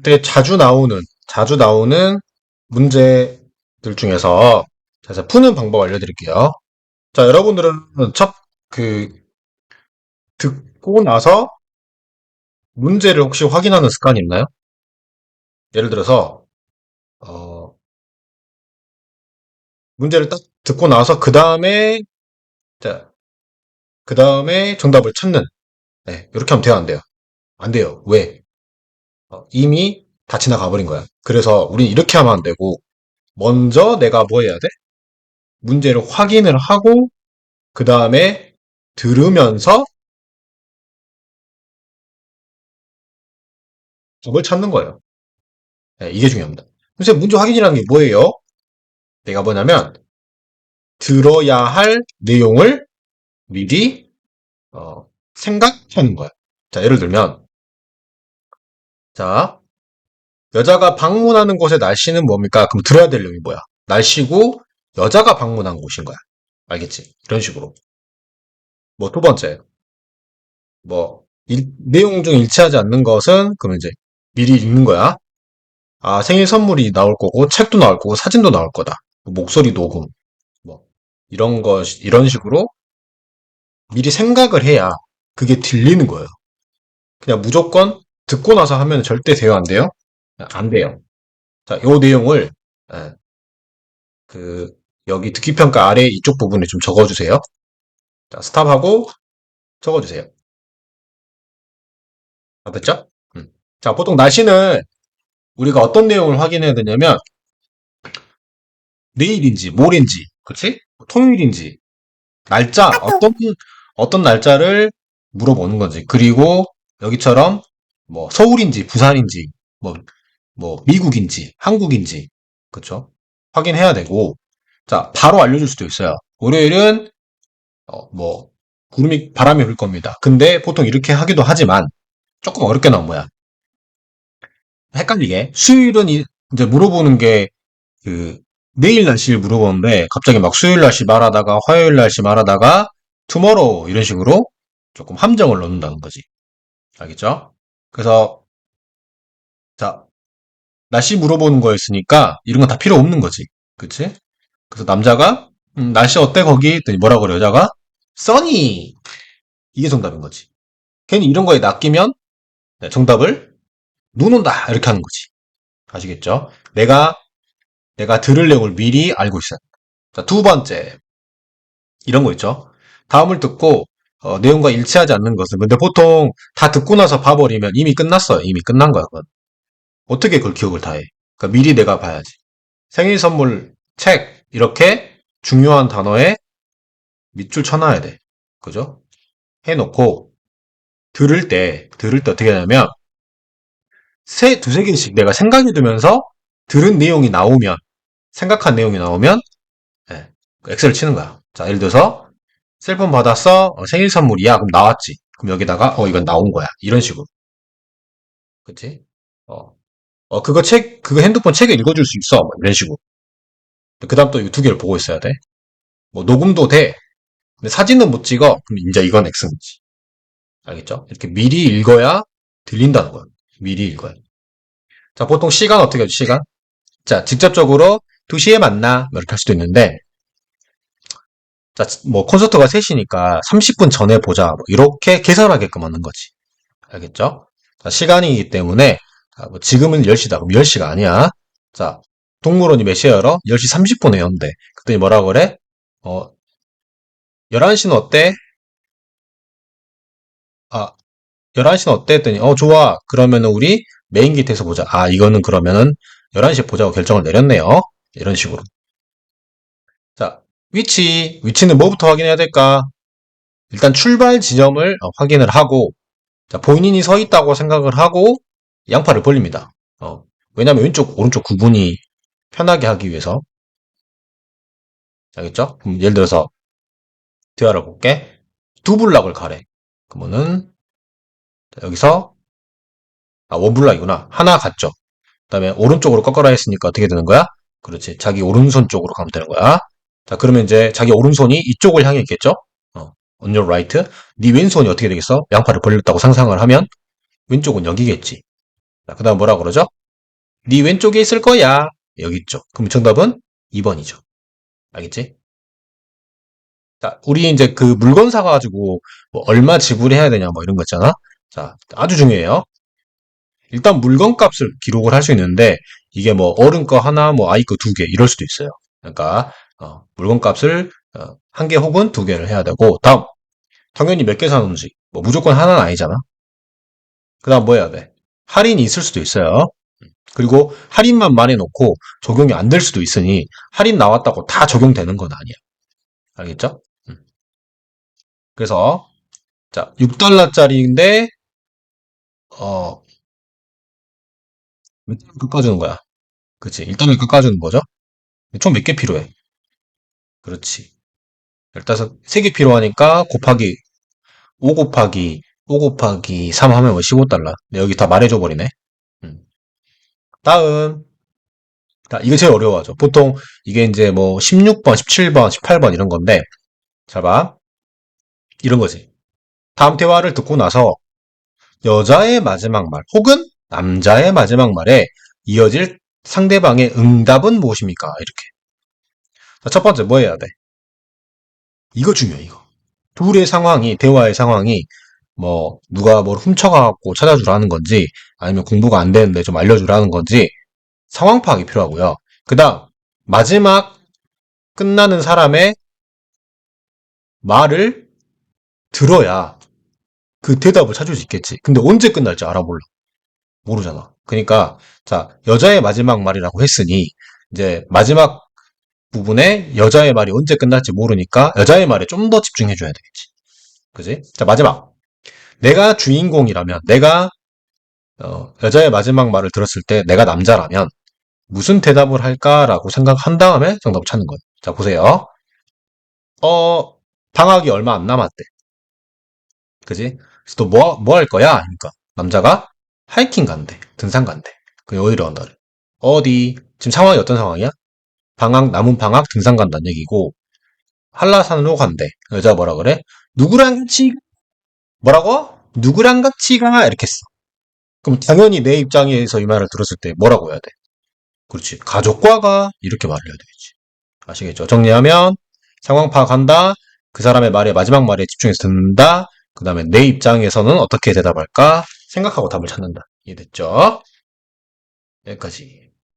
때 자주 나오는 문제들 중에서 자, 푸는 방법 알려드릴게요. 자, 여러분들은 그, 듣고 나서 문제를 혹시 확인하는 습관이 있나요? 예를 들어서, 어, 문제를 딱 듣고 나서 자, 그 다음에 정답을 찾는, 네, 이렇게 하면 돼요, 안 돼요? 안 돼요. 왜? 이미 다 지나가 버린 거야. 그래서 우린 이렇게 하면 안 되고, 먼저 내가 뭐 해야 돼? 문제를 확인을 하고, 그 다음에 들으면서 답을 찾는 거예요. 네, 이게 중요합니다. 선생님, 문제 확인이라는 게 뭐예요? 내가 뭐냐면, 들어야 할 내용을 미리, 생각하는 거야. 자, 예를 들면, 자, 여자가 방문하는 곳의 날씨는 뭡니까? 그럼 들어야 될 내용이 뭐야? 날씨고, 여자가 방문한 곳인 거야. 알겠지? 이런 식으로. 뭐, 두 번째, 내용 중 일치하지 않는 것은, 그럼 이제 미리 읽는 거야. 아, 생일 선물이 나올 거고, 책도 나올 거고, 사진도 나올 거다. 목소리 녹음, 뭐, 이런 식으로 미리 생각을 해야 그게 들리는 거예요. 그냥 무조건 듣고 나서 하면 절대 대화 안 돼요? 안 돼요. 자, 요 내용을, 예, 그, 여기 듣기 평가 아래 이쪽 부분에 좀 적어주세요. 자, 스탑하고 적어주세요. 아, 됐죠? 자, 보통 날씨는 우리가 어떤 내용을 확인해야 되냐면, 내일인지, 모레인지, 그치? 토요일인지, 어떤 날짜를 물어보는 건지. 그리고 여기처럼, 서울인지, 부산인지, 뭐, 미국인지, 한국인지, 그쵸? 확인해야 되고, 자, 바로 알려줄 수도 있어요. 월요일은, 어, 뭐, 바람이 불 겁니다. 근데 보통 이렇게 하기도 하지만, 조금 어렵게 나온 거야. 헷갈리게. 수요일은 이제 물어보는 게, 그, 내일 날씨를 물어보는데, 갑자기 막 수요일 날씨 말하다가, 화요일 날씨 말하다가, 투모로우, 이런 식으로 조금 함정을 넣는다는 거지. 알겠죠? 그래서, 자, 날씨 물어보는 거였으니까, 이런 건 다 필요 없는 거지. 그치? 그래서 남자가, 날씨 어때, 거기? 했더니 뭐라 그래, 여자가? 써니! 이게 정답인 거지. 괜히 이런 거에 낚이면, 네, 정답을, 눈 온다! 이렇게 하는 거지. 아시겠죠? 내가 들을 내용을 미리 알고 있어요. 자, 두 번째. 이런 거 있죠. 다음을 듣고 내용과 일치하지 않는 것은 근데 보통 다 듣고 나서 봐버리면 이미 끝났어요. 이미 끝난 거야. 그건. 어떻게 그걸 기억을 다 해? 그러니까 미리 내가 봐야지. 생일 선물, 책 이렇게 중요한 단어에 밑줄 쳐놔야 돼. 그죠? 해놓고 들을 때 어떻게 하냐면 두세 개씩 내가 생각이 들면서 들은 내용이 나오면 생각한 내용이 나오면 예, 그 엑셀을 치는 거야. 자, 예를 들어서 셀폰 받았어. 생일 선물이야. 그럼 나왔지. 그럼 여기다가 이건 나온 거야. 이런 식으로. 그치? 어, 그거 핸드폰 책에 읽어줄 수 있어. 뭐 이런 식으로. 그 다음 또 이 두 개를 보고 있어야 돼. 뭐 녹음도 돼. 근데 사진은 못 찍어. 그럼 이제 이건 X인지. 알겠죠? 이렇게 미리 읽어야 들린다는 거야. 미리 읽어야. 자, 보통 시간 어떻게 하죠? 시간? 자, 직접적으로 2시에 만나. 뭐 이렇게 할 수도 있는데, 자, 뭐 콘서트가 3시니까 30분 전에 보자. 뭐 이렇게 계산하게끔 하는 거지. 알겠죠? 자, 시간이기 때문에 자, 뭐 지금은 10시다. 그럼 10시가 아니야. 자, 동물원이 몇 시에 열어? 10시 30분에 연대. 그랬더니 뭐라 그래? 어, 11시는 어때? 아, 11시는 어때? 했더니 좋아. 그러면은 우리 메인 게이트에서 보자. 아, 이거는 그러면은 11시에 보자고 결정을 내렸네요. 이런 식으로. 자, 위치는 뭐부터 확인해야 될까? 일단 출발 지점을 확인을 하고 자, 본인이 서 있다고 생각을 하고 양팔을 벌립니다. 왜냐면 왼쪽, 오른쪽 구분이 편하게 하기 위해서. 알겠죠? 그럼 예를 들어서 대화를 볼게. 두 블락을 가래. 그러면은 여기서 원블락이구나. 하나 갔죠. 그다음에 오른쪽으로 꺾어라 했으니까 어떻게 되는 거야? 그렇지. 자기 오른손 쪽으로 가면 되는 거야. 자, 그러면 이제 자기 오른손이 이쪽을 향해 있겠죠? on your right. 네 왼손이 어떻게 되겠어? 양팔을 벌렸다고 상상을 하면 왼쪽은 여기겠지. 자, 그 다음 뭐라 그러죠? 네 왼쪽에 있을 거야. 여기 있죠. 그럼 정답은 2번이죠. 알겠지? 자, 우리 이제 그 물건 사가지고 뭐 얼마 지불해야 되냐 뭐 이런 거 있잖아. 자, 아주 중요해요. 일단 물건 값을 기록을 할 수 있는데 이게 뭐 어른 거 하나, 뭐 아이 거 두 개 이럴 수도 있어요. 그러니까 물건 값을 한 개 혹은 두 개를 해야 되고 다음 당연히 몇 개 사는지 뭐 무조건 하나는 아니잖아. 그다음 뭐 해야 돼? 할인이 있을 수도 있어요. 그리고 할인만 말해놓고 적용이 안 될 수도 있으니 할인 나왔다고 다 적용되는 건 아니야. 알겠죠? 그래서 자 6달러짜리인데 어 몇 달러 깎아주는 거야. 그치? 1달러 깎아주는 거죠? 총 몇 개 필요해? 그렇지. 15, 3개 필요하니까 곱하기 5 곱하기 3 하면 뭐 15달러. 네, 여기 다 말해줘 버리네. 음. 다음. 자, 이게 제일 어려워하죠. 보통 이게 이제 뭐 16번, 17번, 18번 이런 건데, 잘 봐. 이런 거지. 다음 대화를 듣고 나서 여자의 마지막 말 혹은 남자의 마지막 말에 이어질 상대방의 응답은 무엇입니까? 이렇게. 자, 첫 번째 뭐 해야 돼? 이거 중요해, 이거. 둘의 상황이, 대화의 상황이 뭐 누가 뭘 훔쳐가갖고 찾아주라는 건지 아니면 공부가 안 되는데 좀 알려주라는 건지 상황 파악이 필요하고요. 그 다음 마지막 끝나는 사람의 말을 들어야 그 대답을 찾을 수 있겠지. 근데 언제 끝날지 알아볼라. 모르잖아. 그러니까 자 여자의 마지막 말이라고 했으니 이제 마지막 부분에 여자의 말이 언제 끝날지 모르니까 여자의 말에 좀 더 집중해줘야 되겠지. 그지? 자 마지막 내가 주인공이라면 내가 여자의 마지막 말을 들었을 때 내가 남자라면 무슨 대답을 할까라고 생각한 다음에 정답을 찾는 거예요. 자, 보세요. 방학이 얼마 안 남았대. 그지? 그래서 또 뭐 할 거야? 그러니까 남자가 하이킹 간대. 등산 간대. 그 어디로 간다 그래? 어디? 지금 상황이 어떤 상황이야? 방학, 남은 방학 등산 간다는 얘기고 한라산으로 간대. 여자가 뭐라 그래? 누구랑 같이 뭐라고? 누구랑 같이 가? 이렇게 했어. 그럼 당연히 내 입장에서 이 말을 들었을 때 뭐라고 해야 돼? 그렇지. 가족과가 이렇게 말을 해야 되겠지. 아시겠죠? 정리하면 상황 파악한다. 그 사람의 말에 마지막 말에 집중해서 듣는다. 그 다음에 내 입장에서는 어떻게 대답할까? 생각하고 답을 찾는다. 이해됐죠? 여기까지.